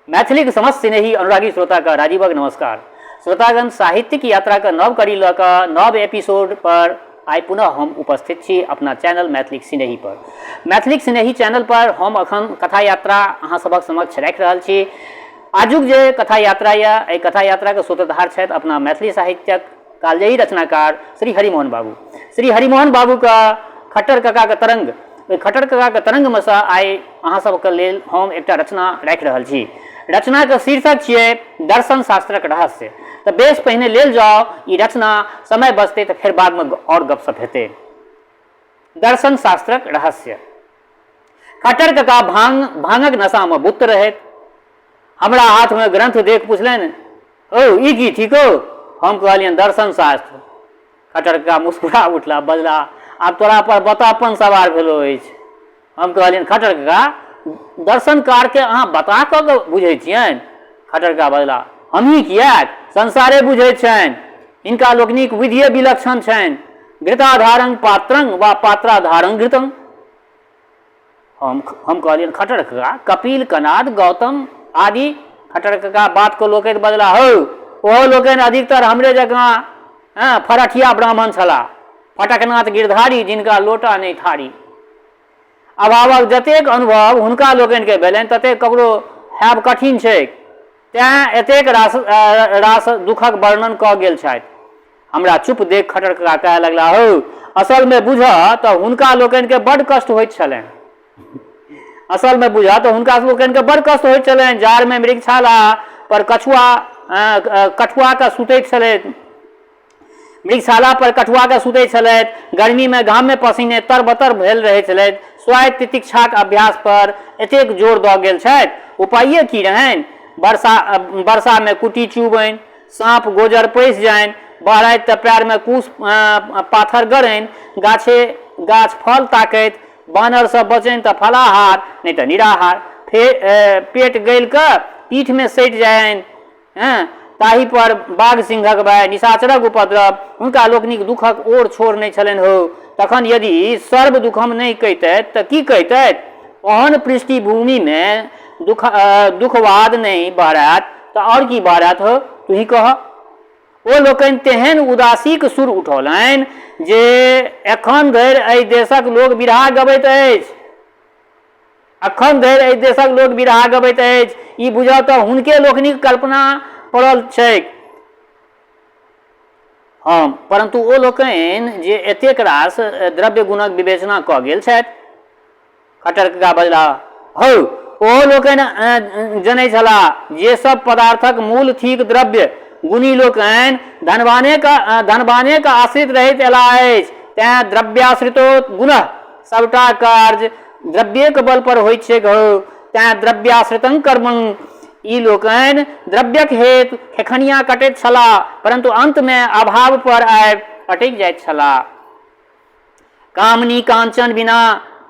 मैथिली समस्त स्नेही अनुरागी श्रोता का राजीवक नमस्कार। श्रोतागण, साहित्यिक यात्रा का नव कड़ी लऽ कऽ नव एपिसोड पर आइ पुनः हम उपस्थित छी अपना चैनल मैथिली स्नेही पर। मैथिली स्नेही चैनल पर हम अखन कथा यात्रा अहाँ सभक समक्ष राखि रहल छी। आजुक जे कथा यात्रा या एहि कथा यात्रा के सूत्रधार छथि अपना मैथिली साहित्यक कालजयी रचनाकार श्री हरिमोहन बाबू। श्री हरिमोहन बाबू का खट्टर कका के तरंग, खट्टर कका के तरंग में से आइ अहाँ सबके लेल हम एकटा रचना राखि रहल छी। रचना के शीर्षक छियै दर्शन शास्त्रक रहस्य। तो बेस पहिने लेल जाओ ई रचना, समय बचते तो फिर बाद में और गपशप हेतै। दर्शन शास्त्रक रहस्य। खट्टर कका भांगक नशा में बुत रहैत। हमरा हाथ में ग्रंथ देख पुछलनि, ओ ई की ठीक हो? हम कहलियनि दर्शन शास्त्र। खट्टर कका मुस्कुरा उठला, बजला, आब तोरा पर बतापन सवार भेलो अछि। हम कहलियनि खट्टर कका दर्शनकार के अहाँ बता कऽ बुझै छियनि? खट्टर कका बजला, हमही किएक, संसारे बुझै छनि। हिनका लोकनिक विधिये विलक्षण छनि। घृताधारं पात्रं वा पात्राधारं घृतं। हम कहलियनि खट्टर कका कपिल, कनाद, गौतम आदि। खट्टर कका बात को लोकैत बजला, हो ओहो लोकनि अधिकतर हमरे जकाँ फरठिया ब्राह्मण छलाह, फटकनाथ गिरधारी, जिनका लोटा नहीं थारी। अभावक जतेक अनुभव हुनका लोकनि के भेलनि ततेक ककरो हैब कठिन छै। तेँ एतेक रास दुखक वर्णन कऽ गेल छथि। हमरा चुप देख खट्टर कका कहै लगला, हो असल में बुझऽ तऽ हुनका लोकनि के बड्ड कष्ट होइत छलनि। असल में बुझऽ तऽ हुनका लोकनि के बड्ड कष्ट होइत छलनि। जाड़ में मृगशाला पर कठुआ के सुतैत छलथि। मृगशाला पर कठुआ के सुतैत छलथि। गर्मी में घाम में पसीने तरबतर भेल रहै छलथि। स्वायत्त तितिक्षाक अभ्यास पर एतेक जोर दऽ गेल छथि। उपाये की रहनि? वर्षा में कुटी चुबनि, साँप गोजर पैस जानि, बहराइत तऽ पैर में कूस पाथर गड़नि, गाछ फल ताकैत, बानर से बचनि तऽ फलाहार नहीं तऽ निराहार, पेट गलि कऽ पीठ में सटि जायनि। ताहि पर बाघ सिंहक भय, निशाचरक उपद्रव, हुनका लोकनिक दुखक ओर छोर नहीं छलनि हो। तखन यदि सर्व दुखम नहीं कहितथि तऽ की कहितथि? ओहन पृष्ठभूमि में दुखवाद नहीं बहरात तऽ और की बहरात हो, तू ही कह। ओ लोकनि तेहन उदासीक सुर उठौलनि जे एखन धरि एहि देशक लोक बिरहा गबैत अछि। एखन धरि एहि देशक लोक बिरहा गबैत अछि। ई बुझऽ तऽ हुनके लोकनिक कल्पना पड़ल छैक। परंतु ओ लोकनि जे एतेक रास द्रव्य गुणक विवेचना कऽ गेल छथि। खट्टर कका बजला, हो ओहो लोकनि जनै छलाह जे सब पदार्थक मूल थिक द्रव्य। गुणी लोकनि धनवाने का आश्रित रहैत एला अछि। तेँ द्रव्याश्रितो गुणः, सबटा कार्य द्रव्यक बल पर होइत छैक हो। तेँ द्रव्याश्रितं कर्मं। ई लोकनि द्रव्यक हेतु खेखनिया कटैत छलाह, परंतु अंत में अभाव पर आबि अटकि जाइत छलाह। कामनी कांचन बिना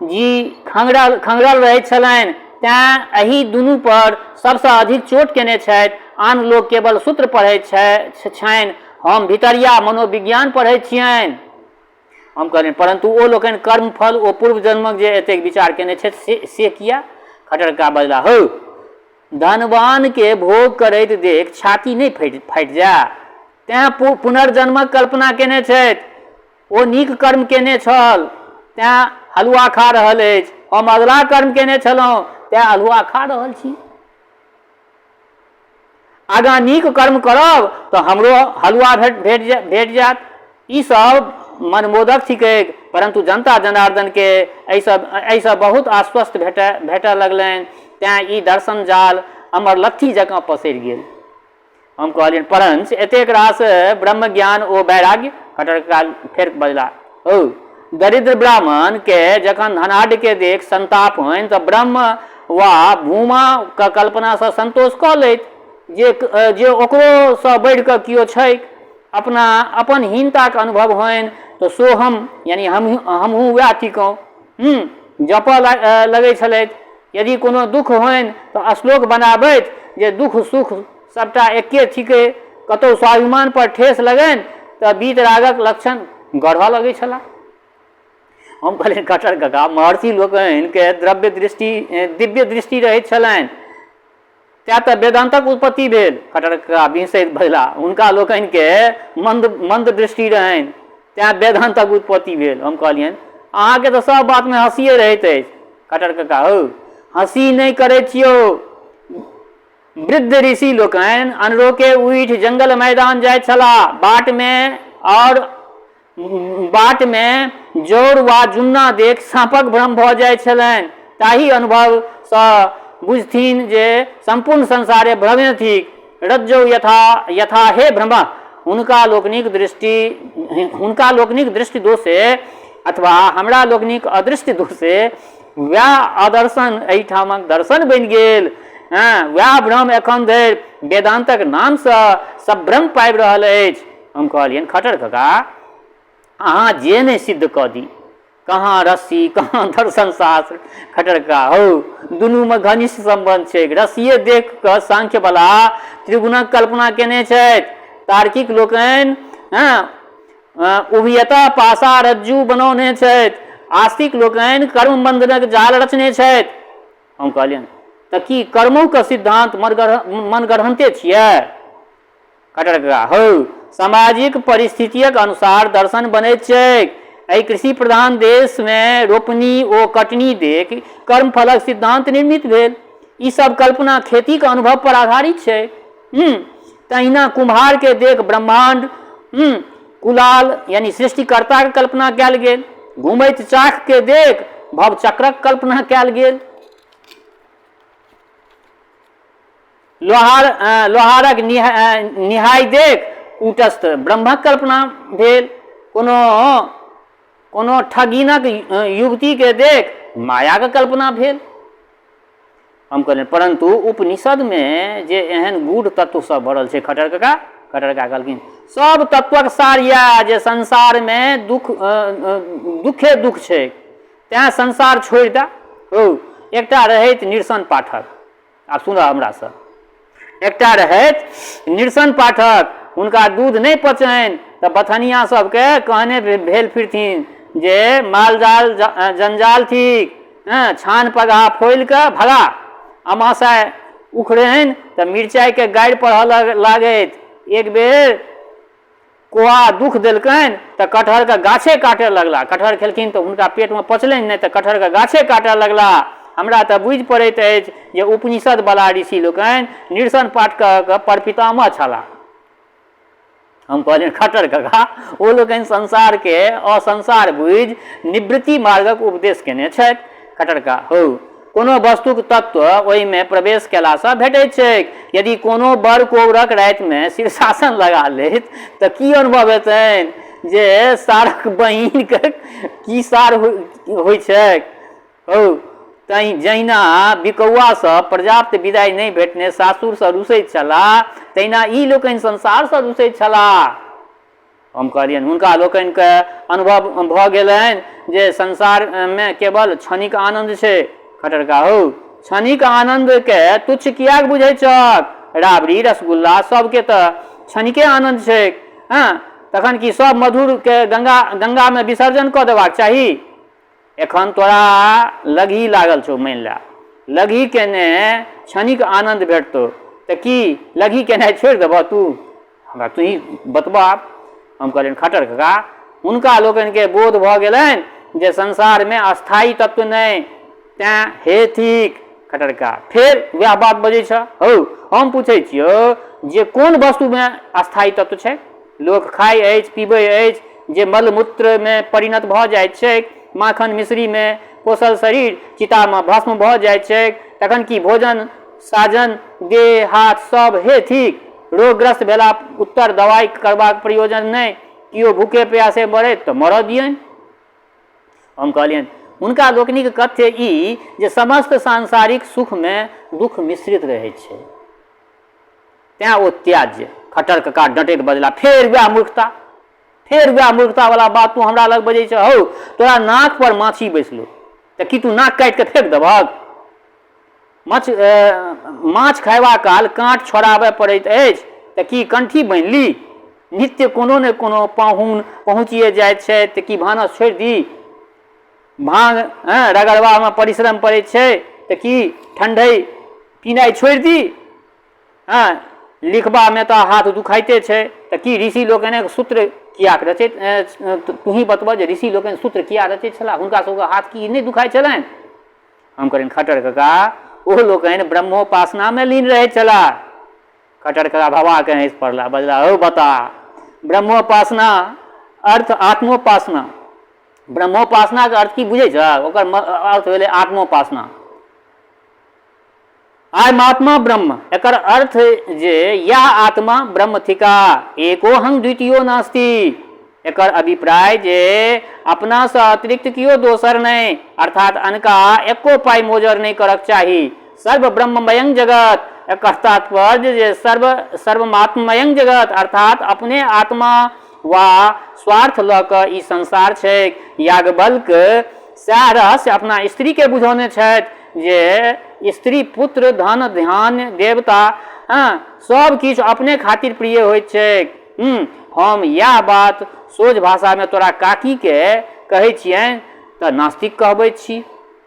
जी खंगरल रहैत छलनि। तेँ एहि दुनू पर सबसँ अधिक चोट केने छथि। आन लोक केवल सूत्र पढ़ैत छनि, हम भितरिया मनोविज्ञान पढ़ैत छियनि। हम कहलियनि परंतु ओ लोकनि कर्म फल ओ पूर्व जन्मक जे एतेक विचार केने छथि से किया? खट्टर कका बजला, हो धनवान के भोग करैत देख छाती नहीं फाटि जाय। तेँ पुनर्जन्मक कल्पना केने छथि। ओ नीक कर्म केने छल तेँ हलुआ खा रहल अछि। हम अधला कर्म केने छलहुँ तेँ हलुआ खा रहल छी। आगाँ नीक कर्म करब तऽ हमरो हलुआ भेट जायत। ई सब मनमोदक थिकैक, परंतु जनता जनार्दन के एहिसँ बहुत आश्वस्त भेटऽ लगलनि। तेँ ई दर्शन जाल हमर लत्थी जकाँ पसरि गेल। हम कहलियनि परंच एतेक रास ब्रह्म ज्ञान ओ वैराग्य? खट्टर कका फेर बजला, हो दरिद्र ब्राह्मण के जखन धनाढ्य के देख संताप होइन तऽ ब्रह्म वा भूमा के कल्पना से संतोष कऽ लैत जे ओकरो सँ बढ़ि कऽ कियो छैक। अपन हीनता के अनुभव होइन तऽ सो हम यानी हमहूँ वएह थिकौं। जपऽ लगै छलथि। यदि कोनो दुख होइन तऽ श्लोक बनाबैत जे दुख सुख सबटा एके थिकै। कतौ स्वाभिमान पर ठेस लगनि तऽ वीतरागक लक्षण गढ़ऽ लगै छलाह। हम कहलियनि खट्टर कका महर्षि लोकनि के दिव्य दृष्टि रहैत छलनि। त्या तऽ वेदांतक उत्पत्ति भेल। खटरका बिंसैत भेला, हुनका लोकनि के मंद दृष्टि रहनि, त्या वेदांतक उत्पत्ति भेल। हम कहलियनि अहाँके तऽ सब बातमे हँसिए रहैत अछि। खटर कका हौ हँसी नहि करै छियौ। वृद्ध ऋषि लोकनि अनरोके उठि जंगल मैदान जाइत छलाह, बाटमे जोर वा जुन्ना देख साँपक भ्रम भऽ जाइत छलनि। ताहि अनुभवसँ बुझथिन जे संपूर्ण संसारे भ्रमे थिक। रज्जौ यथा हे भ्रम। हुनका लोकनिक दृष्टि दोषे अथवा हमरा लोकनिक अदृष्टि दोषे वएह अदर्शन एहिठामक दर्शन बनि गेल। वएह भ्रम एखन धरि वेदांतक नामसँ संभ्रम पाबि रहल अछि। हम कहलियनि खटर कका अहाँ जे नहि सिद्ध कऽ दी, कहाँ रस्सी कहाँ दर्शन शास्त्र। खटर कका हौ दुनूमे घनिष्ठ संबंध छै। रस्सिए देख कऽ सांख्य बला त्रिगुणक कल्पना केने छथि। तार्किक लोकनि उभयतः पासा रज्जू बनौने छथि। आस्तिक लोकनि कर्म बंधनक जाल रचने छथि। हम कहलियनि तऽ की कर्मों के सिद्धांत मनगढ़ंते छियै? खटर कका हौ सामाजिक परिस्थितिक अनुसार दर्शन बनैत छैक। एहि कृषि प्रधान देशमे रोपनी ओ कटनी देख कर्म फलक सिद्धांत निर्मित भेल। ई सब कल्पना खेती के अनुभव पर आधारित छै। तहिना कुम्हार के देख ब्रह्मांड कुलाल यानी सृष्टिकर्ता के कल्पना कयल गेल। घुमैत चाक के देख भव चक्रक कल्पना कयल गेल। लोहारक निहाय देख कूटस्थ ब्रह्मक कल्पना भेल। कोनो ठगिनक युवती के देख माया के कल्पना भेल। हम कहलियनि परंतु उपनिषद में जे एहन गूढ़ तत्व सब भरल छै खटर कका कहलखिन सब तत्वक सार यऽ जे संसार में दुखे दुख छै, तें संसार छोड़ि दा। एकटा रहैत निरसन पाठक, आब सुन हमरा सब, एकटा रहैत निरसन पाठक, हुनका दूध नहीं पचैन तऽ बथनिया सबके कहने भेल फिरथिन जे माल जाल जंजाल थिक, छान पगहा फोइल के भगा। अमाशय उखड़ैन तऽ मिरचाई के गाड़ि पढ़ऽ लागैत। एक बेर कोहा दुख देलकनि तऽ कटहर के गाछे काटे लगला। कटहर खेलखिन तऽ हुनका पेट में पचलनि नहीं तऽ कटहर के गाछे काटे लगला। हमरा तऽ बुझि पड़ैत अछि जे उपनिषद बला ऋषि लोकनि निरसन पाठक परपितामह छलाह। हम कहलियनि खटर कका ओ लोकनि संसार के असंसार बुझि निवृत्ति मार्गक उपदेश केने छथि। खटर कका हौ कोनो वस्तुक तत्व ओहि में प्रवेश केलासँ भेटैत छैक। यदि कोनो बड़ कोबरक राति में शीर्षासन लगा लेत तऽ की अनुभव हेतनि जे सारक बहिन के की सार होइ छैक। जहिना बिकौआसँ पर्याप्त विदाई नहीं भेटने सासुरसँ रुसैत छलाह, तहिना ई लोकनि संसारसँ रुसैत छलाह। हम कहलियनि हुनका लोकनि के अनुभव भऽ गेलनि जे संसार में केवल क्षणिक आनंद छै। खटर का हौ क्षणिक आनंद के तुच्छ किया बुझै छक? राबड़ी रसगुल्ला सबके तऽ क्षणिके आनंद छै। तखन कि सब मधुर के गंगा में विसर्जन कऽ देबाक चाही? एखन तोरा लघी लागल छौ, मान ला लघी केने क्षणिक आनंद भेटतौ तऽ की लघी केनाइ छोड़ि देबह तू? हमरा तू ही बतबा। हम कहलियनि खटर कका हुनका लोकनि के बोध भऽ गेलनि जे संसार में अस्थायी तत्व नहीं, तें हे थिक। खटर कका फेर वएह बात बजै छ। हम पूछै छियौ जे कोन वस्तु में अस्थायी तत्व छै? लोक खाइ अछि पीबै अछि जे मलमूत्र में परिणत भऽ जाइत छै, माखन मिश्री में पोसल शरीर चिता में भस्म भऽ जाइत छै, तखन कि भोजन साजन देह हाथ सब हे थिक। रोगग्रस्त भेला उत्तर दवाई करबाक प्रयोजन नहीं, कियो भूखे प्यासे मरे तऽ मरऽ दियनि। हम कहलियनि हुनका लोकनिक कथ्य ई जे समस्त सांसारिक सुख में दुख मिश्रित रहै छै, तें ओ त्याज्य। खटर कका डटैत बजला फेर वएह मूर्खता वाला बात तू हमरा लग बजै छ। तोरा नाक पर माछी बैसलो तऽ की तू नाक काटि के फेंक देबहक? माछ खायबा काल काँट छोड़ाबय पड़ैत अछि तऽ की कंठी बान्हि ली? नित्य कोनो ने कोनो पाहुन पहुँचिए जाइत छै तऽ की भानस छोड़ि दी? भांग रगड़बा में परिश्रम पड़ैत छै तऽ की ठंडई पीनाइ छोड़ि दी? हाँ लिखबा में तो हाथ दुखाइते छे तो कि ऋषि लोकनि सूत्र किया रचे तू ही बतबह जे ऋषि लोकनि सूत्र किया रचे छला हुनका सबके हाथ की नहीं दुखाइ छलनि। हम करें खट्टर काका ओ लोकनि ब्रह्मोपासना में लीन रहे छला। खट्टर काका भवा के हंस पड़ला बजला हो बता ब्रह्मोपासना अर्थ आत्मोपासना। ब्रह्मोपासना के अर्थ की बुझे छ ओकर अर्थ भेलै आत्मोपासना। आत्मा ब्रह्म एकर अर्थ जे यह आत्मा ब्रह्म थिका एको हम द्वितीयो नास्ति। एकर अभिप्राय जे अपना से अतिरिक्त कियो दोसर नहीं अर्थात अनका एको पाई मोजर नहीं करक चाही। सर्व ब्रह्ममयं जगत एकर तात्पर्य जे सर्वमात्ममयं जगत अर्थात अपने आत्मा वा स्वार्थ ल क ई संसार छै। याज्ञवल्क सएह रहस्य अपना स्त्री के बुझौने छथि जे स्त्री पुत्र धन ध्यान देवता सब किछु अपने खातिर प्रिय होइत छै। हम यह बात सोझ भाषा में तोरा काकी के कहै छियनि तऽ नास्तिक कहबै छी।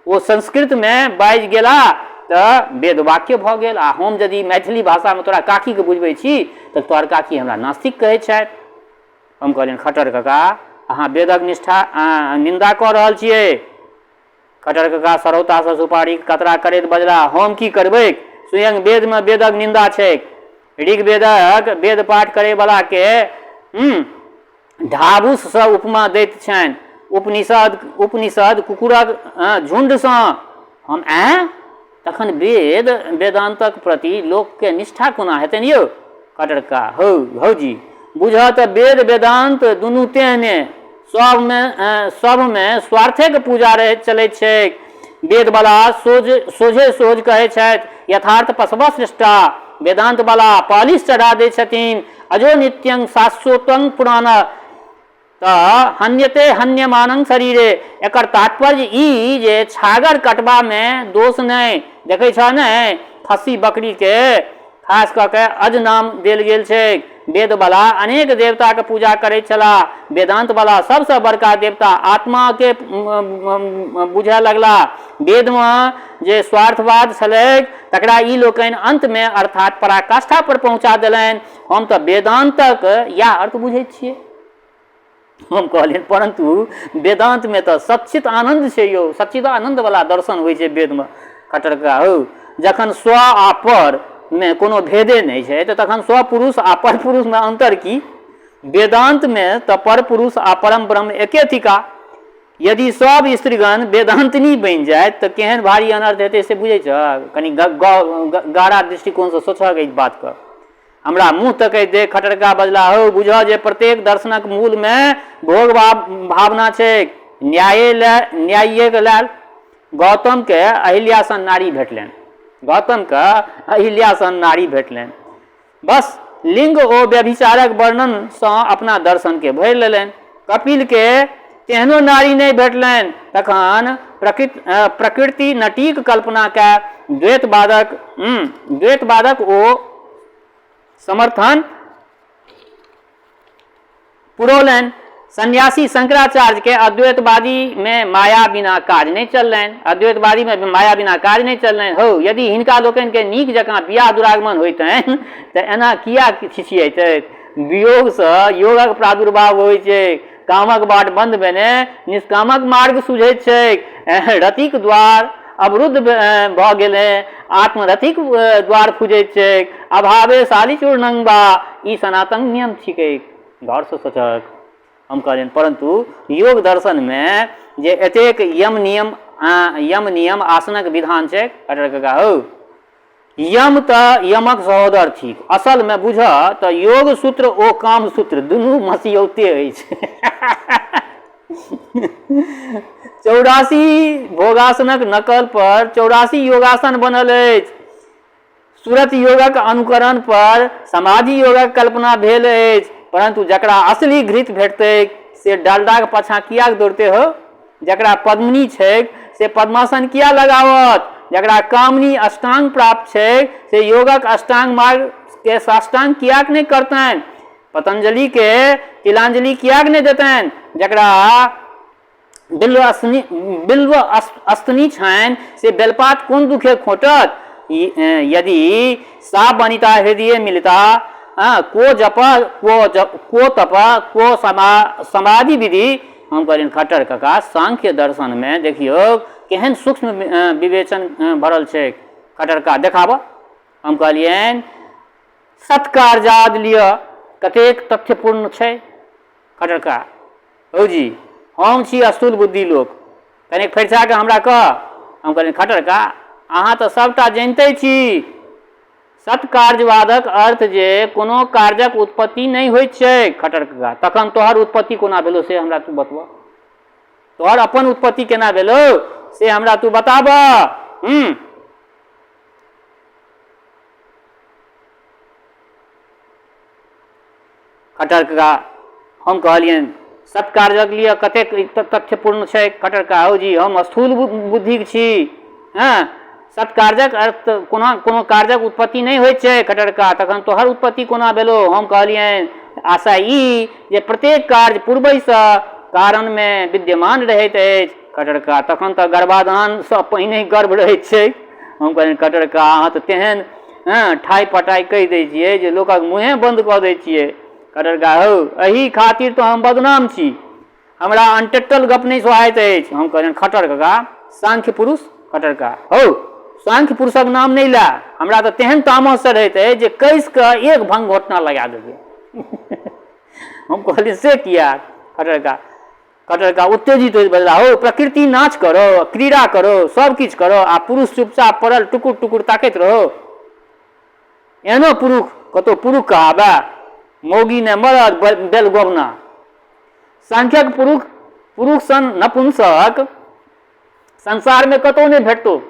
ओ संस्कृत में बाजि गेला तऽ वेद वाक्य भऽ गेल आ हम यदि मैथिली भाषा में तोरा काकी के बुझबै छी तऽ तोहर काकी हमरा नास्तिक कहै छथि। हम कहलियनि खट्टर काका अहाँ वेदक निंदा कऽ रहल छियै। खट्टर काका सरौता से सुपारी कतरा करैत बजला हम की करबै स्वयं वेद में वेदक निंदा छै। ऋग्वेदक वेद पाठ करे वाला के ढाबुस से उपमा दैत छनि। उपनिषद कुकुरक झुंड सँ हम तखन वेद वेदांतक प्रति लोक के निष्ठा कोना हेतनि यौ। खट्टर काका हौ जी बुझ तऽ वेद वेदांत दुनू तेहने सब में स्वार्थे के पूजा रहे चले छै। वेद वाला सोझे सोझ कहे छथि यथार्थ पशव सृष्टा। वेदांत वाला पालिश चढ़ा दे छथिन अजो नित्यं शाश्वतं पुराण तऽ हन्यते हन्यमानं शरीरे। एकर तात्पर्य ई जे छागर कटबा में दोष नहीं देखे छ ने खस्सी बकरी के खास कऽ के अज नाम देल गेल छै। वेद वाला अनेक देवता के पूजा करे छला। वेदांत वाला सबसे बड़का देवता आत्मा के बुझे लगला। वेद में जे स्वार्थवाद छलै तकरा ई लोकनि अंत में अर्थात पराकाष्ठा पर पहुंचा देलनि। हम तऽ वेदांतक या अर्थ बुझे छियै। हम कहलियनि परंतु वेदांत में तो सच्चित आनंद छै यौ सच्चित आनंद वाला दर्शन होइ छै वेद में। खट्टर काका हौ जखन स्व आ पर में कोनो भेदे नहीं है तो तखन स्व पुरुष आ पर पुरुष में अंतर की। वेदांत में तो पर पुरुष आ परम ब्रह्म एके थिका। यदि सब स्त्रीगण वेदांतनी बन जाए तो केहन भारी अनर्थ हेतै से बुझे छ। कनी गाढ़ा दृष्टिकोण से सोचक इस बात का। हमरा मुँह तकै दे खट्टर काका बजला हो बुझ जे प्रत्येक दर्शनक मूल में भोग भावना छै। न्यायिक लेल गौतम के अहिल्यासन नारी भेटलनि। गौतम का अहिल्यासन नारी भेटलनि बस लिंग ओ व्यभिचारक वर्णन से अपना दर्शन के भरि लेलनि। कपिल के तेहनो नारी नहीं भेटलनि तखन प्रकृति नटीक कल्पना के द्वैतवादक ओ समर्थन पुरौलनि। सन्यासी शंकराचार्य के अद्वैतवादी में माया बिना काज नहीं चललनि। अद्वैतवादी में माया बिना काज नहीं चललनि। हो यदि हिनका लोकनि के नीक जकाँ बियाह दुरागमन होइतनि तऽ एना किया छिछियैतै। वियोग से योगक प्रादुर्भाव होइ छै। कामक बाट बंद भेने निष्कामक मार्ग सुझैत छै। रतिक द्वार अवरुद्ध भऽ गेलै आत्मरथिक द्वार खुजैत छै। अभावे साली चूर्णंग बा ई सनातन नियम छिकै। गौर से सोचक। हम कहलियनि परंतु योग दर्शन में जे एतेक यम नियम आसनक विधान छै। खट्टर काका हौ यम तऽ यमक सहोदर थिक असल में बुझ तऽ योग सूत्र ओ काम सूत्र दुनू मसियौते अछि। 84 भोगासनक नकल पर 84 योगासन बनल अछि। सूरत योगक अनुकरण पर समाधि योगक कल्पना भेल अछि। परंतु जकरा असली घृत भेटते से डालडा के पाछा किया दौड़ते हो। जकरा पद्मिनी छै से पद्मासन किया लगावत। जकरा कामनी अष्टांग प्राप्त छै से योगक अष्टांग मार्ग के साष्टांग किया नहीं करतनि। पतंजलि के तिलांजलि किया नहीं देतनि। जकरा बिल्व अस्तनी छनि से बेलपात कोन दुखे खोटत। यदि सा बनिता हृदय मिलता को जप को तप को समाधि विधि। हम कहलियन खट्टर काका सांख्य दर्शन में देखियो केहन सूक्ष्म विवेचन भरल छै। खट्टर का देखाब। हम कहलियन सत्कार्याद लिय कतेक तथ्यपूर्ण छै। खट्टर का हौ जी हम छी स्थूल बुद्धि लोक, कनेक फरिसा के हमरा कह। हम कहलियन खट्टर का अहाँ तऽ सबटा जानिते छी, सत्कार्यवादक अर्थ जे कोनो कार्यक उत्पत्ति नहीं होइत छै। खट्टर का तखन तोहर उत्पत्ति कोना भेलो से हमरा तू बतबा, तोहर अपन उत्पत्ति केना भेलो से हमरा तू बताब। खट्टर का हम कहलियन सत्कार्यक लिए कतेक तथ्यपूर्ण छै। खट्टर का हौ जी हम स्थूल बुद्धि छी, सत्कार्यक अर्थ कोनो कार्यक उत्पत्ति नहीं होइत छै। खट्टर का तखन तोहर उत्पत्ति कोना भेलो। हम कहलियन आशा ई जे प्रत्येक कार्य पूर्वसँ कारण में विद्यमान रहैत अछि। खट्टर का तखन तऽ गर्भाधान से पहिने गर्भ रहैत छै। हम कहलियन खट्टर का अहाँ तऽ तेहन ठाई पटाई कहि दै छियै जे लोकक मुँहे बंद कऽ दै छियै। खट्टर का हौ एही खातिर तो हम बदनाम छी, हमरा अनटेटल गप नहीं सोहाइत अछि। हम कहलियन खट्टर का सांख्य पुरुष। खट्टर का हौ सांख्य पुरुषक नाम नहीं ला, हमरा तो तेहन तामस से रहते है जे कैस के एक भंग घोटना लगा देते। हम कहलिए से किया। खट्टर का उत्तेजित हो बदला हो प्रकृति नाच करो, क्रीड़ा करो, सब किछ करो आ पुरुष चुपचाप पड़ल टुकुर टुकुर ताकैत रहो। एनो पुरुष कतो पुरुष कहाबा, मौगी ने मरद बेल गोबना। सांख्यक पुरुष सन नपुंसक संसार में कतौ नहीं भेटतो।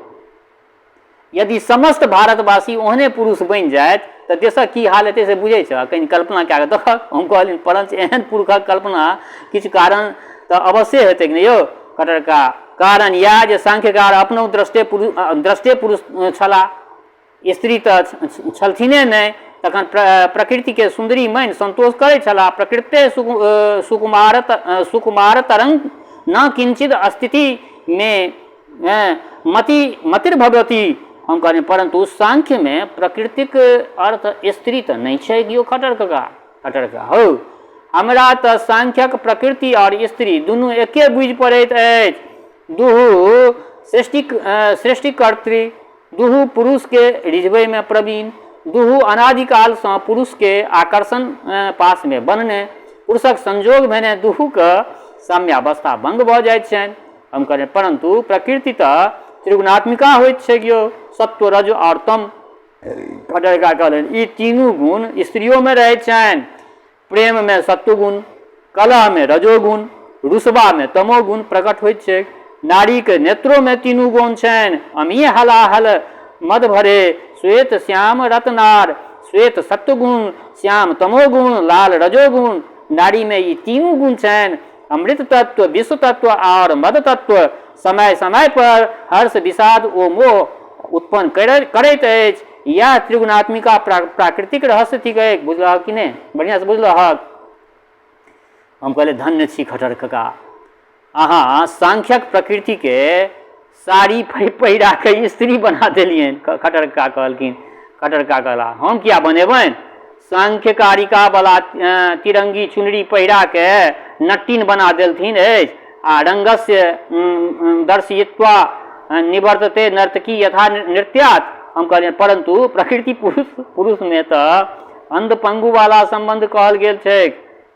यदि समस्त भारतवासी ओहने पुरुष बन जाए तो देशक की हाल हेतै से बुझै छ, कहीं कल्पना कए देख। हम कहलिन परंच एहन पुरुषक कल्पना किछु कारण तो अवश्य हेतै कि नहीं यौ। खट्टर का कारण यह जे सांख्यकार अपनो दृष्टे पुरुष छला, स्त्री तो छलथिने नहीं। तखन प्रकृति के सुंदरी मन संतोष करे छला। प्रकृते सुकुमार तरंग न किंचित स्थिति में मतिर्भवती। हम कहने परंतु सांख्य में प्रकृतिक अर्थ स्त्री तो नहीं छै यो। खट्टर का हो हमरा तो सांख्यक प्रकृति और स्त्री दुनू एके बुझि पड़ैत अछि। दुहू सृष्टिकर्त्री, दुहू पुरुष के रिझबै में प्रवीण, दुहू अनादिकाल से पुरुष के आकर्षण पास में बनने, पुरुषक संजोग भेने दुहू के साम्यावस्था भंग भ जाइत छनि। हम कहने परंतु प्रकृति तो त्रिगुणात्मिका होइत छै यो, सत्व रज और तम। खट्टर का कहलन ई तीनू गुण स्त्रियों में रहै छनि। प्रेम में सत्वगुण, कलह में रजोगुण, रुसबा में तमोगुण प्रकट होइत छै। नारी के नेत्रों में तीनू गुण छनि, अमीय हलाहल मद भरे, श्वेत श्याम रत्नार। श्वेत सत्वगुण, श्याम तमोगुण, लाल रजोगुण। नारी में ये तीनू गुण छनि, अमृत तत्व, विश्व तत्व और मद तत्व। समय समय पर हर्ष विषाद ओ मोह उत्पन्न करैत अछि। यह त्रिगुणात्मिका प्राकृतिक रहस्य थिक। बुझल कि नहीं, बढ़िया से बुझल। हम कहले धन्य छी खट्टर काका, अहाँ सांख्यक प्रकृति के साड़ी पहिरा के स्त्री बना देलियन। खट्टर काका कहलखिन। खट्टर काका कहला हम किया बनेबन, सांख्यकारिका वाला तिरंगी चुनरी पहिरा के नट्टिन बना देलथिन अछि। आ रंगस्य दर्शयित्वा निवर्तते नर्तकी यथा नृत्यात्। हम कहलियन परंतु प्रकृति पुरुष में तो अंध पंगु वाला संबंध कहल गेल छै।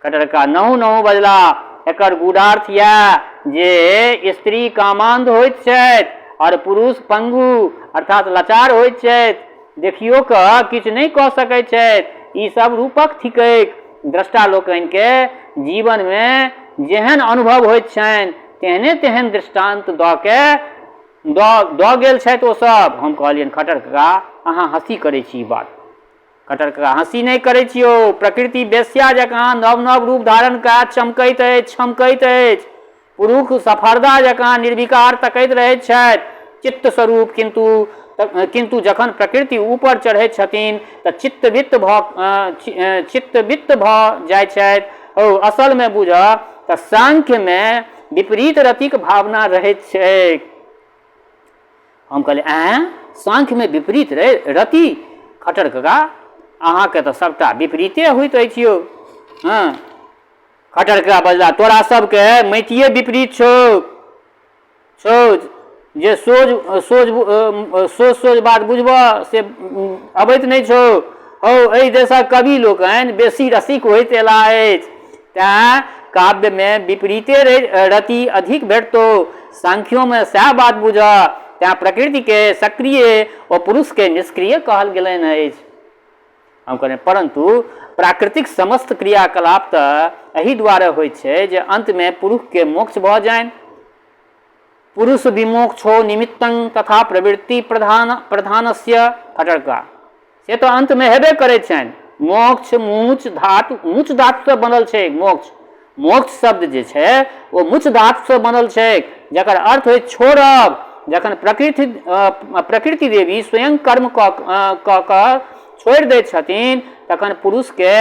खट्टर का नहु बजला, एकर गूढ़ार्थ यह जे स्त्री कामांध होइत छथि और पुरुष पंगु अर्थात लाचार होइत छथि। देखियो के किछु नहीं कह सकैत छथि। ई सब रूपक थिकैक। दृष्टा लोकनि के जीवन में जेहन अनुभव होइत छनि तेहने तेहन दृष्टांत दऽ गेल छथि ओ सब। हम कहलियन खट्टर काका अहाँ हंसी करै छी ई बात। खट्टर काका हंसी नहीं करै छियो, प्रकृति बेस्या जकाँ नव नव रूप धारण कऽ चमकैत अछि। पुरुष सफरदा जकाँ निर्विकार तकैत रहैत छथि चित्त स्वरूप। किंतु जखन प्रकृति ऊपर चढ़ैत छथिन तऽ चित्तवित्त भऽ जाइत छथि। ओ असल में बुझ तऽ सांख्य में विपरीत रतिक भावना रहैत छै। हम कहलिए सांख्यमे विपरीत रति। खट्टर काका अहाँके तऽ सबटा विपरीते होइत अछि यौ। हाँ खट्टर काका बजला तोरा सबके मैथिए विपरीत छौ जे सोझ बात बुझबऽ से अबैत नहि छौ। हौ एहि देशक कवि लोकनि बेसी रसिक होइत एला अछि, तेँ काव्यमे विपरीते रति अधिक भेटतौ। सांख्योमे सएह बात बुझऽ, तेँ प्रकृतिके सक्रिय और पुरुषके निष्क्रिय कहल गेलनि अछि। हम कहलियनि परंतु प्राकृतिक समस्त क्रियाकलाप तऽ एहि दुआरे होइत छै जे अंतमे पुरुषके मोक्ष भऽ जाइन। पुरुष विमोक्षो निमित्तं तथा प्रवृत्ति प्रधानस्य। खट्टर काका से तऽ अंतमे हेबे करै छनि। मोक्ष मूच धातुसँ बनल छै। मोक्ष शब्द जे छै ओ मूच धातुसँ बनल छै, जकर अर्थ होइ छोड़ब। जखन प्रकृति देवी स्वयं कर्म कऽ कऽ छोड़ि दैत छथिन तखन पुरुषके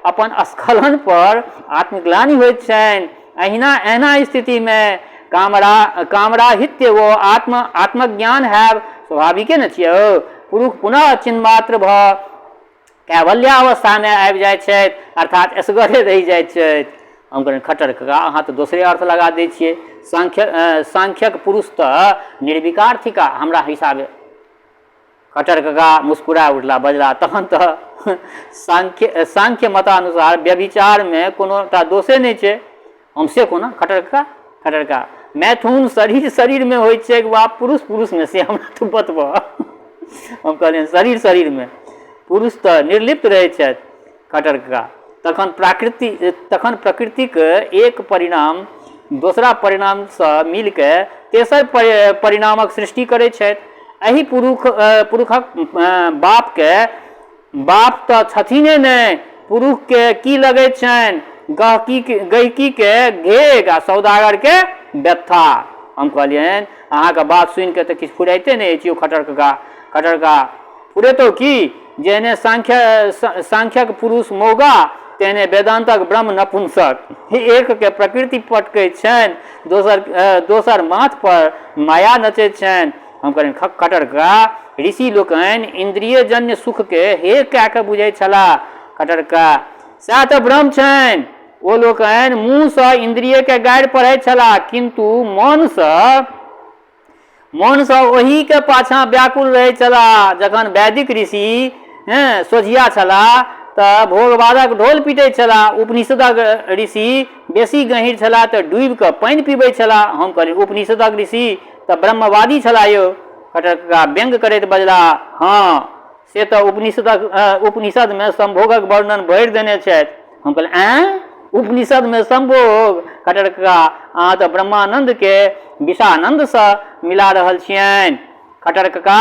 अपन स्खलन पर आत्मग्लानि होइत छनि। एहिना स्थितिमे कामराहित्य व आत्मज्ञान हैब स्वाभाविके न छियौ। पुरुष पुनः चिन्मात्र भऽ कैवल्यावस्थामे आबि जाइत छथि, अर्थात असगरे रहि जाइत छथि। हम कहलियनि खट्टर काका अहाँ तऽ दोसरे अर्थ लगा दै छियै। सांख्यक पुरुष तऽ निर्विकार थिका हमरा हिसाबे। खट्टर काका मुस्कुरा उठला, बजला तखन तऽ सांख्य मतानुसार व्यभिचारमे कोनो टा दोषे नहि छै। हम से कोना खट्टर काका मैथुन शरीरमे होइत छै वा पुरुषमे से हमरा तू बतबऽ। हम कहलियनि शरीरमे पुरुष तऽ निर्लिप्त रहै छथि। खट्टर काका तखन प्रकृतिक एक परिणाम दोसरा परिणामसँ मिलके तेसर परिणामक सृष्टि करैत छथि। एहि पुरुषक बाप तऽ छथिने नहि। पुरुषके की लगैत छनि? गहिकीके घेग आ सौदागरके व्यथा। हम कहलियनि अहाँके बात सुनिके तऽ किछु फुराइते नहि अछि यौ खट्टर काका। फुरेतौ की? जेहने सांख्यक पुरुष मौगा तेहने वेदांतक ब्रह्म नपुंसक। एक के प्रकृति पटकैत छनि, दोसर माथ पर माया नचैत छनि। हम कहलियनि खट्टर काका ऋषि लोकनि इंद्रियजन्य सुखके हे कए कऽ बुझैत छलाह। खट्टर काका सएह तऽ ब्रह्म छनि। ओ लोकनि मुँहसँ इंद्रियके गारि पढ़ैत छलाह, किंतु मनसँ ओहिके पाछाँ व्याकुल रहैत छलाह। जखन वैदिक ऋषि सोझिया छलाह तऽ भोगवादक ढोल पीटैत छलाह। उपनिषदक ऋषि बेसी गहीँर छलाह तऽ डूबि कऽ पानि पीबैत छलाह। हम कहलियनि उपनिषदक ऋषि तऽ ब्रह्मवादी छलाह यौ। खट्टर काका व्यंग करैत बजला हाँ से तऽ उपनिषदमे संभोगक वर्णन भरि देने छथि। हम कहलियनि आँय उपनिषदमे संभोग? खट्टर काका अहाँ तऽ ब्रह्मानंदके विषानंदसँ मिला रहल छियनि। खट्टर काका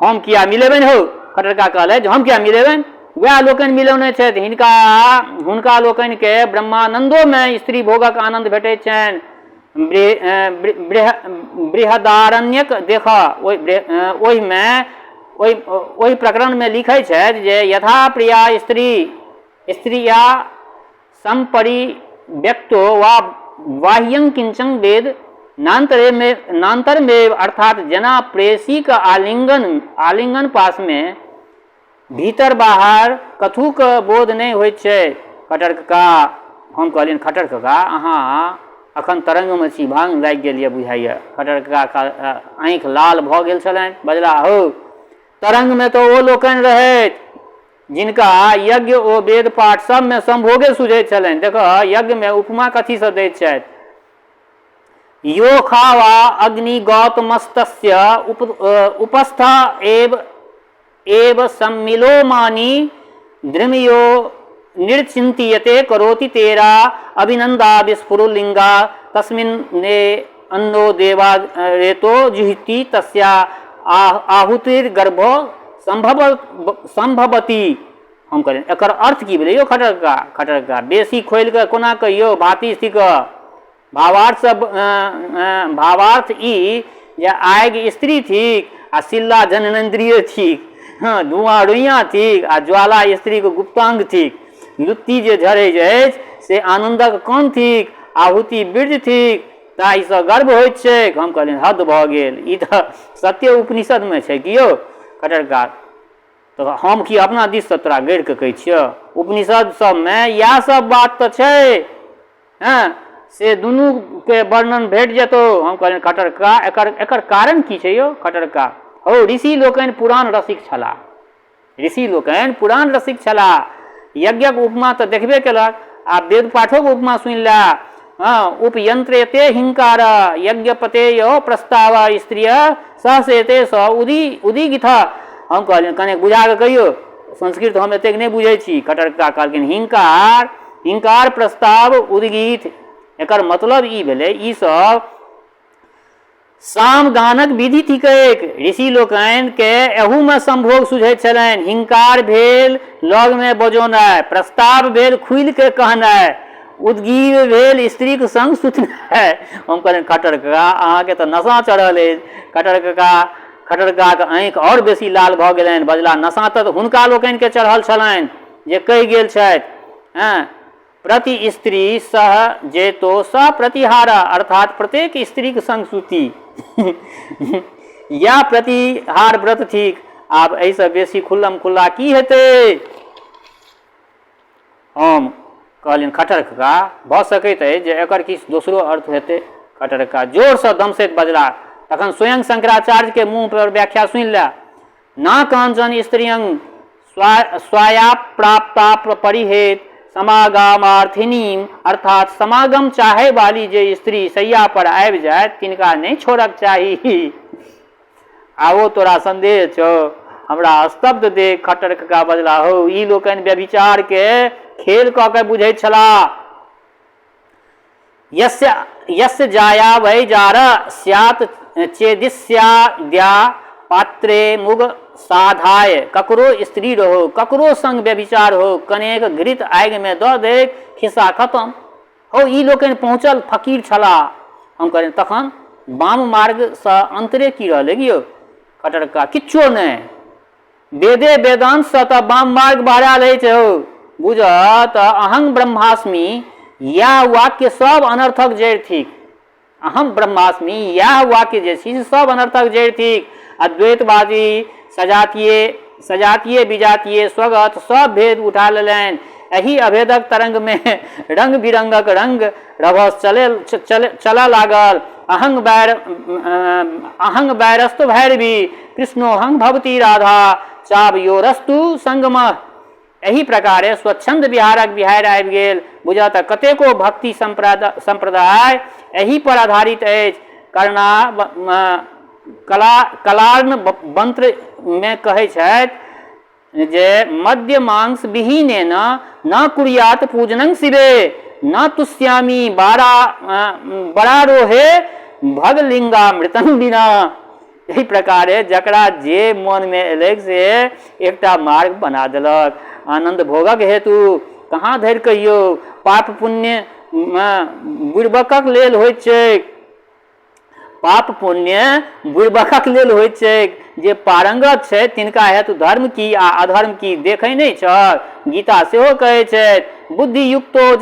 हम किया मिलेबनि हो? खट्टर काका कहलथि हम किया मिलेबनि? वएह लोकनि मिलौने छथि। हुनका लोकनिके ब्रह्मानंदोमे स्त्री भोगक आनंद भेटैत छनि। बृहदारण्यक देखऽ ओहि प्रकरणमे लिखैत छथि जे यथा प्रिया स्त्रिया संपरिव्यक्तो वा बाह्यं किंचन वेद नान्तरमेव अर्थात जेना प्रेषिक आलिंगन पासमे भीतर बाहर कथुक बोध नहि होइत छै। खट्टर काका हम कहलियनि खट्टर काका अहाँ अखन तरंगमे छी, भांग लागि गेल यऽ बुझाइए। खट्टर काका आँखि लाल भऽ गेल छलनि, बजला हो तरंगमे तऽ ओ लोकनि रहैत जिनका यज्ञ ओ वेद पाठ सबमे संभोगे सुझैत छलनि। देखऽ यज्ञमे उपमा कथीसँ दैत छथि? यो खावा अग्नि गौतमस्तस्य उपस्थ एव सम्मिलो मानी द्रमियो निर्चिंत्यते करोति तेरा अभिनंदा विस्फुरुलिंगा तस्मिन् ने अन्नो देवा रेतो जुहिति तस्या आहुतिर्गर्भो संभवती। हम कहलियनि एकर अर्थ की भेलै यौ खट्टर काका? बेसी खोलि कऽ कोना कहियौ भाती स्थिक भावार्थ ई जे आगि स्त्री थिक आ सिल्ला जननेन्द्रिय थिक। हाँ धुआं रोइयाँ थिक आ ज्वाला स्त्रीके गुप्तांग थिक। लुत्ती जे झरैत अछि से आनंदक कण थिक, आहुति बीर्ज थिक, ताहिसँ गर्भ होइत छै। हम कहलियनि हद भऽ गेल, ई तऽ सत्य उपनिषदमे छै कि यौ। खटरका तो हम की अपना दिस से तोरा गढ़ि के कहै छियै, उपनिषद सबमे इएह सब बात तऽ छै, हैं से दुनू के वर्णन भेट जेतौ। हम कहलियनि खटरका एकर कारण की छै यौ खटरका? हो ऋषि लोकनि पुराण रसिक छलाह, ऋषि लोकनि पुराण रसिक छलाह, यज्ञक उपमा तऽ देखबे केलक, आ वेद पाठोक उपमा सुनि ला। हाँ उपयंत्रेते हिंकार यज्ञपतेयो प्रस्ताव स्त्रिय सहसेते स उदीगिथ। हम कहलियनि कने बुझा के कहियो, संस्कृत हम एतेक नहि बुझै छी। खटरका कहलखिन हिंकार प्रस्ताव उदगीत, एकर मतलब ई भेलै ई सब साम गानक विधि थिकैक। ऋषि लोकनि के एहू में संभोग सुझैत छलनि। हिंकार भेल लग में बजौनाइ, प्रस्ताव भेल खुलि के कहनाइ, उद्गीर भेल स्त्री के संग सुतनाइ। हम कहलियनि खटरका अहाँके तऽ नशा चढ़ल अछि। खटरका के आँखि और बेसी लाल भऽ गेलनि, बजला नशा तऽ हुनका लोकनि के चढ़ल छलनि जे कहि गेल छथि, हैं प्रति स्त्री सह जेतो स प्रतिहारा, अर्थात प्रत्येक स्त्री के संग सूती या प्रतिहार व्रत थिक। आब एहिसँ बेसी खुल्लम खुल्ला की हेतै? हम कहलियनि खटरका भऽ सकैत अछि जे एकर किछु दोसरो अर्थ हेतै। खटरका जोरसँ दमसैत बजला। तखन स्वयं शंकराचार्य के मुँह पर व्याख्या सुनि ला। ना कांचन स्त्रियं स्वाया प्राप्ता परिहेत समागमार्थिनी, अर्थात समागम चाहे वाली जे स्त्री सैया पर आबि जाए तिनका नहीं छोड़क चाही। आवो तोरा संदेह छौ? हमरा स्तब्ध देख खटरका बजला, हो ई लोकनि व्यभिचार के खेल कऽ के बुझैत छलाह। यस्य जाया वै जार स्यात् चेदिस्याद्या पात्रे मुग साधाय, ककरो स्त्री रहो ककरो संग व्यभिचार हो, कनेक घृत आगि में दऽ दे खिस्सा खत्म। हो ई लोकनि पहुँचल फकीर छलाह। हम कहलियनि तखन वाम मार्ग से अंतरे की रहलै यौ? खटरका किच्छो नहि, वेदे वेदांत से तऽ वाम मार्ग बहराल अछि। हो बुझ तऽ अहं ब्रह्मास्मि यह वाक्य सब अनर्थक जड़ि थिक। अहम ब्रह्मास्मि यह वाक्य जे छी सब अनर्थक जड़ि थिक। अद्वैतवादी सजातीय विजातीय स्वगत सब भेद उठा लेलनि। एही अभेदक तरंग में रंग बिरंगक रंग रभस चलऽ लागल। अहंग बैरस्तु भैरवी कृष्णोहंग भवती राधा चावयोरस्तु संगमः। एही प्रकारे स्वच्छंद विहारक बिहार आबि गेल। बुझा तऽ कतेको भक्ति संप्रदाय एही पर आधारित अछि। कलार्न मंत्र में कहै छथि जे मध्य मांस विहीनेन न कुर्यात पूजनं शिवे न तुष्यामी बरारोहे भगलिंगामृतं बिना। एही प्रकारे जकरा जे मन में एलै से एकटा मार्ग बना देलक आनंद भोगक हेतु। कहाँ धरि कहियो पाप पुण्य बुड़बकक लेल होइत छै, पाप पुण्य बुड़बकक लेल होइत छै। जे पारंगत छै तिनका हेतु धर्म की आ अधर्म की देखै नहि छ। गीता सेहो कहै छै बुद्धि युक्तो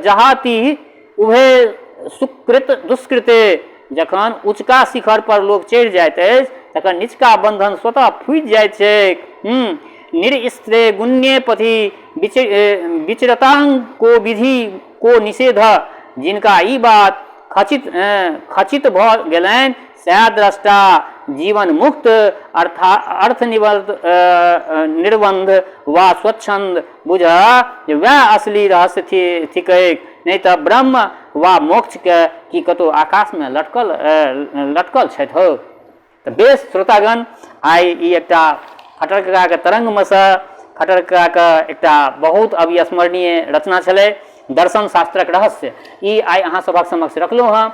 जहाती उभे सुकृत दुष्कृते। जखन उच्चका शिखर पर लोग चढ़ि जाइत अछि तखन निचका बंधन स्वतः फूटि जाइत छै। निरस्त्रे गुण्ये पथि विचरतांग को विधि को निषेध। जिनका ई बात खचित भऽ गेलनि सएह द्रष्टा जीवन मुक्त अर्थ निर्बंध वा स्वच्छंद बुझ जे वह असली रहस्य थिकैक। नहीं तो ब्रह्म वा मोक्ष के की कतौ आकाश में लटकल छथि। हो तो बेस श्रोतागण, आइ ई एकटा खटरका के तरंग में से खटरका के एकटा बहुत अविस्मरणीय रचना छलै दर्शन शास्त्रक रहस्य। ई आइ अहाँ सभक समक्ष रखलहुँ हँ।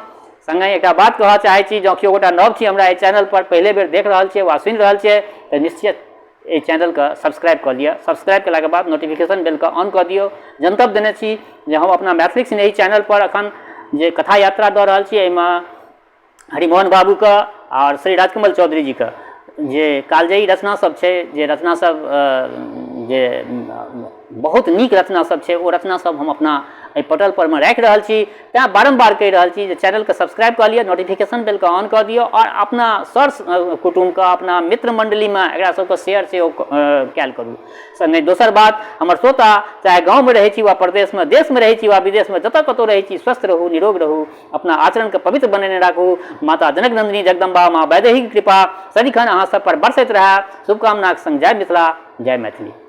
संगे एकटा बात कहऽ चाहै छी, जँ केओ गोटा नव छी हमरा एहि चैनल पर पहले बेर देख रहल छियै वा सुनि रहल छियै तऽ निश्चित एहि चैनल के सब्सक्राइब कऽ लिअ। सब्सक्राइब केलाके बाद नोटिफिकेशन बेल के ऑन कऽ दियौ। जनतब देने छी जे हम अपना मैथिली सिनेही चैनल पर अखन जे कथा यात्रा दऽ रहल छियै एहिमे हरिमोहन बाबू के और श्री राजकमल चौधरी जी के जे कालजयी रचना सब छै, जे रचना सब जे बहुत नीक रचना सब छै, ओ रचना सब हम अपना एहि पटल पर में राखि रहल छी। तेँ बारम्बार कहि रहल छी जे चैनल के सब्सक्राइब कऽ लिअ, नोटिफिकेशन बेल के ऑन कऽ दियौ और अपना सर कुटुम के, अपना मित्र मंडली में एकरा सबके शेयर सेहो कैल करू। संगे दोसर बात, हमर श्रोता चाहे गाँव में रहै छी वा प्रदेश में, देश में रहै छी वा विदेश में, जतऽ कतौ रहै छी, स्वस्थ रहू, निरोग रहू, अपना आचरण के पवित्र बनेने राखू। माता जनक नंदिनी जगदम्बा माँ वैदेही की कृपा सदिखन अहाँ सब पर बरसैत रहै। शुभकामनाक संग जय मिथिला, जय मैथिली।